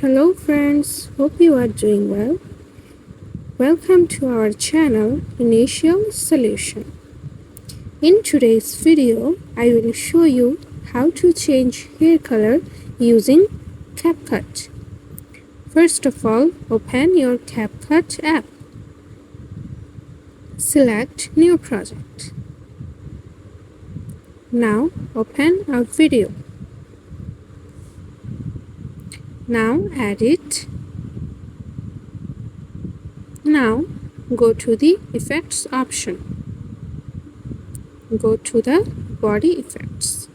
Hello friends, hope you are doing well. Welcome to our channel Initial Solution. In today's video, I will show you how to change hair color using CapCut. First of all, open your CapCut app. Select New Project. Now open a video. Now add it. Now go to the Effects option. Go to the Body Effects.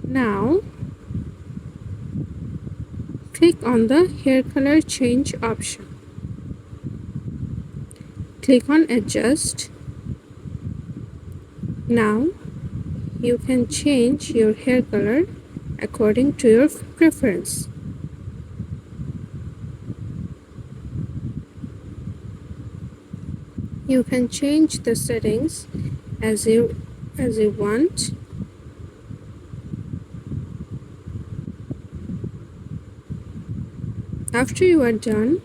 Now click on the Hair Color Change option. Click on Adjust. Now you can change your hair color according to your preference. You can change the settings as you want. After you are done,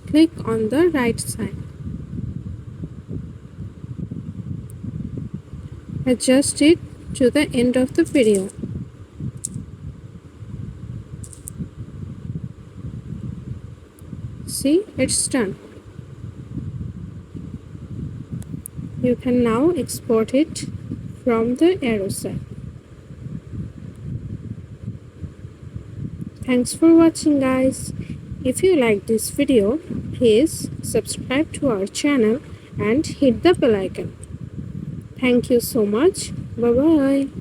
click on the right side. Adjust it to the end of the video. See, it's done. You can now export it from the arrow set. Thanks for watching, guys. If you like this video, please subscribe to our channel and hit the bell icon. Thank you so much. Bye bye.